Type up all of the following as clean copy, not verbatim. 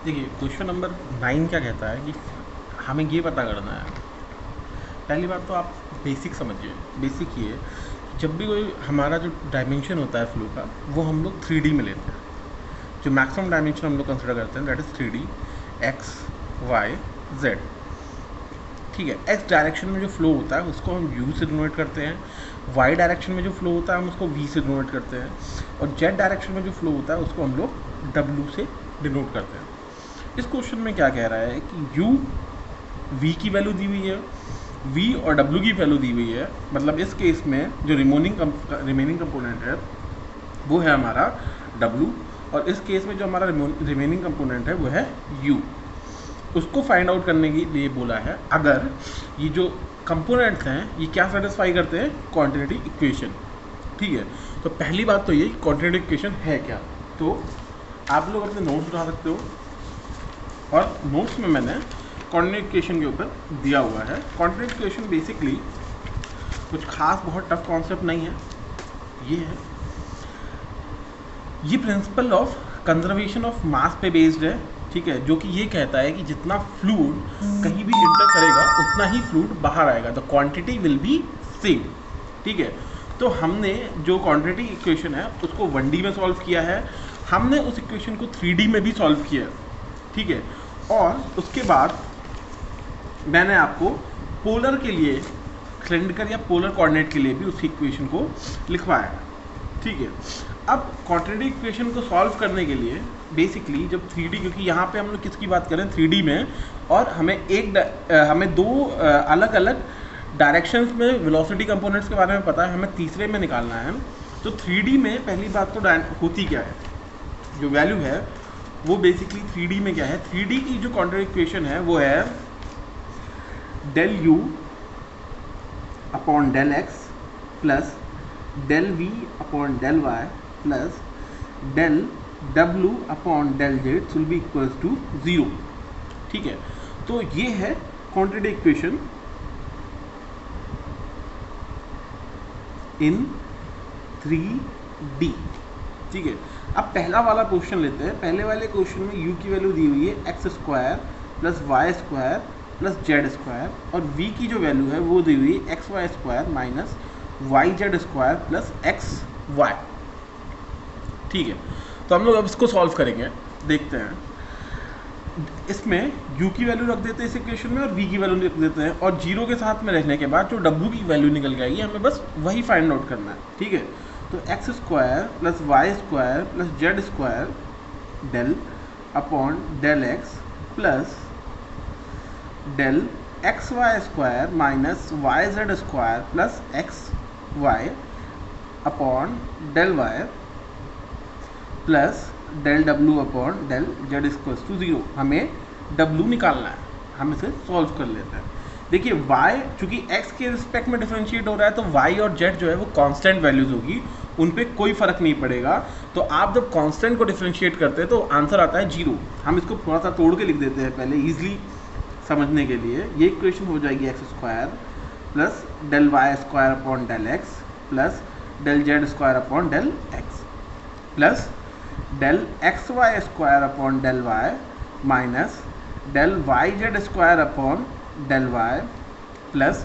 देखिए question number 9 क्या कहता है कि हमें ये पता करना है। पहली बात तो आप बेसिक समझिए। बेसिक ये कि जब भी कोई हमारा जो डायमेंशन होता है फ्लो का वो हम लोग 3D में लेते हैं। जो मैक्सिमम डायमेंशन हम लोग कंसिडर करते हैं that is 3D, x, y, z. ठीक है, एक्स डायरेक्शन में जो फ्लो होता है उसको हम यू से डिनोट करते हैं। वाई डायरेक्शन में जो फ्लो होता है हम उसको वी से डिनोट करते हैं। और जेड डायरेक्शन में जो फ्लो होता है उसको हम लोग डब्ल्यू से डिनोट करते हैं। इस क्वेश्चन में क्या कह रहा है कि u v की वैल्यू दी हुई है, v और w की वैल्यू दी हुई है। मतलब इस केस में जो रिमेनिंग कंपोनेंट है वो है हमारा w, और इस केस में जो हमारा रिमेनिंग कंपोनेंट है वो है u। उसको फाइंड आउट करने के लिए बोला है अगर ये जो कंपोनेंट्स हैं ये क्या सेटिस्फाई करते हैं, क्वांटिटी इक्वेशन। ठीक है, तो पहली बात तो ये क्वांटिटी इक्वेशन है क्या। तो आप लोग अपने नोट्स उठा सकते हो, और नोट्स में मैंने कोऑर्डिनेट इक्वेशन के ऊपर दिया हुआ है। कोऑर्डिनेट इक्वेशन बेसिकली कुछ खास बहुत टफ कॉन्सेप्ट नहीं है। ये principle of conservation of mass पे बेस्ड है। ठीक है, जो कि ये कहता है कि जितना फ्लूइड कहीं भी इंटर करेगा उतना ही फ्लूइड बाहर आएगा, the quantity will be same. ठीक है, तो हमने जो क्वांटिटी इक्वेशन है उसको 1D में सॉल्व किया है, हमने उस इक्वेशन को 3D में भी सॉल्व किया है। ठीक है, और उसके बाद मैंने आपको पोलर के लिए, सिलेंडर या पोलर कोऑर्डिनेट के लिए भी उस इक्वेशन को लिखवाया है। ठीक है, अब क्वाड्रेटिक इक्वेशन को सॉल्व करने के लिए बेसिकली जब 3D, क्योंकि यहाँ पे हम लोग किसकी बात करें 3D में, और हमें दो अलग अलग डायरेक्शंस में वेलोसिटी कंपोनेंट्स के बारे में पता है, हमें तीसरे में निकालना है। तो 3D में पहली बात तो होती क्या है, जो वैल्यू है वो बेसिकली 3D में क्या है। 3D की जो क्वाड्रेटिक इक्वेशन है वो है del u upon del x plus del v upon del y plus del डब्ल्यू upon del z will be equals to 0। ठीक है, तो ये है क्वाड्रेटिक इक्वेशन इन 3D। ठीक है, अब पहला वाला क्वेश्चन लेते हैं। पहले वाले क्वेश्चन में u की वैल्यू दी हुई है x square plus y square plus z square, और v की जो वैल्यू है वो दी हुई है x y square minus y z square plus x y. ठीक है, तो हम लोग अब इसको सॉल्व करेंगे। देखते हैं, इसमें u की वैल्यू रख देते हैं इस इक्वेशन में, और v की वैल्यू रख देते हैं, और 0 के साथ में रखने के बाद जो w की वैल्यू निकल जाएगी हमें बस वही फाइंड आउट करना है। ठीक है, तो x square plus y square plus z square del upon del x plus del x y square minus y z square plus x y upon del y plus del डब्ल्यू upon del z equals to 0। हमें W निकालना है, हम इसे solve कर लेते हैं। देखिए y चूंकि x के रिस्पेक्ट में डिफरेंशिएट हो रहा है तो y और z जो है वो कांस्टेंट वैल्यूज होगी, उन पे कोई फर्क नहीं पड़ेगा। तो आप जब कांस्टेंट को डिफरेंशिएट करते हैं तो आंसर आता है 0। हम इसको थोड़ा सा तोड़ के लिख देते हैं पहले इजीली समझने के लिए। ये इक्वेशन हो जाएगी x square plus del y square upon del x plus del z square upon del x plus del x y square upon del y minus del y z square upon del y plus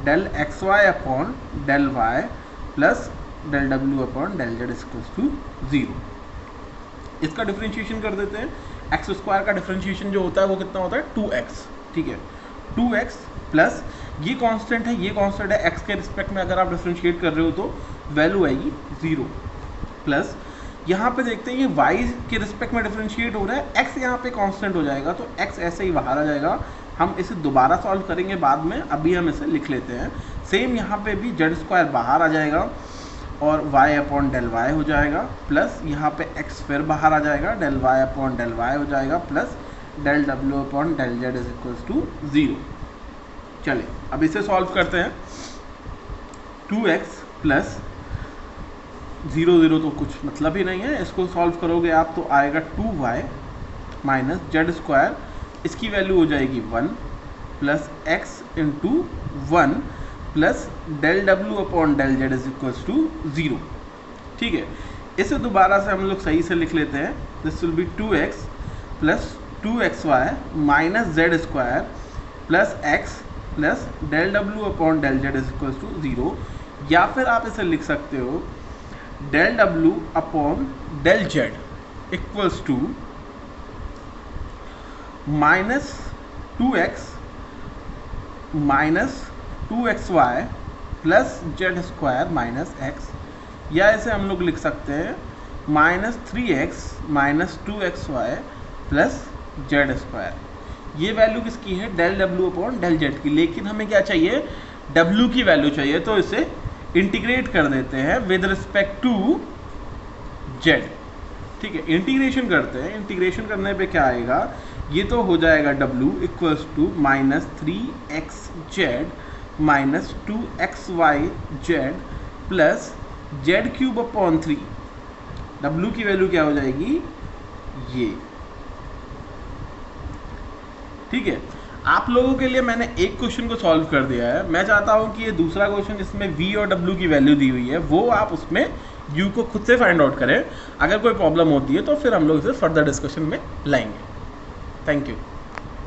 del x y upon del y plus del डब्ल्यू upon del z equals to 0। इसका differentiation कर देते हैं। X square का differentiation जो होता है वो कितना होता है 2x। ठीक है, 2x प्लस ये कांस्टेंट है, ये कांस्टेंट है, x के रिस्पेक्ट में अगर आप डिफरेंशिएट कर रहे हो तो वैल्यू आएगी 0 प्लस यहाँ पे देखते हैं ये y के रिस्पेक्ट में डिफरेंशिएट हो रहा है, x यहाँ पे कांस्टेंट हो जाएगा तो x ऐसे ही बाहर आ जाएगा। हम इसे दोबारा सॉल्व करेंगे बाद में, अभी हम इसे लिख लेते हैं। सेम यहाँ पे भी जेड स्क्वायर बाहर आ जाएगा और y अपॉन डेल वाई हो जाएगा प्लस यहाँ पे x फिर बाहर आ जाएगा, del y upon del y हो जाएगा plus del w upon del z is equals to 0। चलिए अब इसे सॉल्व करते हैं। 2x प्लस 0 0 तो कुछ मतलब ही नहीं है, इसको सॉल्व करोगे आप तो आएगा 2y माइनस जेड स्क्वायर, इसकी वैल्यू हो जाएगी 1 plus x into 1 plus del डब्ल्यू upon del z is equals to 0। ठीक है, इसे दोबारा से हम लोग सही से लिख लेते हैं। This will be 2x plus 2xy minus z square plus x plus del डब्ल्यू upon del z is equal to 0, या फिर आप इसे लिख सकते हो डेल डब्ल्यू upon del z equals to minus 2x minus 2xy plus z square minus x, या इसे हम लोग लिख सकते हैं minus 3x minus 2xy plus z square. ये वैल्यू किसकी है? डेल डब्ल्यू अपॉन डेल जेड की। लेकिन हमें क्या चाहिए? डब्ल्यू की वैल्यू चाहिए, तो इसे इंटीग्रेट कर देते हैं विद रिस्पेक्ट टू जेड। ठीक है, इंटीग्रेशन करते हैं। इंटीग्रेशन करने पे क्या आएगा? ये तो हो जाएगा डब्ल्यू equals to minus 3x z minus 2xy z plus z cube upon 3। डब्ल्यू की वैल्यू क्या हो जाएगी? ये। ठीक है, आप लोगों के लिए मैंने एक क्वेश्चन को सॉल्व कर दिया है। मैं चाहता हूं कि ये दूसरा क्वेश्चन जिसमें v और w की वैल्यू दी हुई है वो आप उसमें u को खुद से फाइंड आउट करें। अगर कोई प्रॉब्लम होती है तो फिर हम लोग इसे फर्दर डिस्कशन में लाएंगे। Thank you.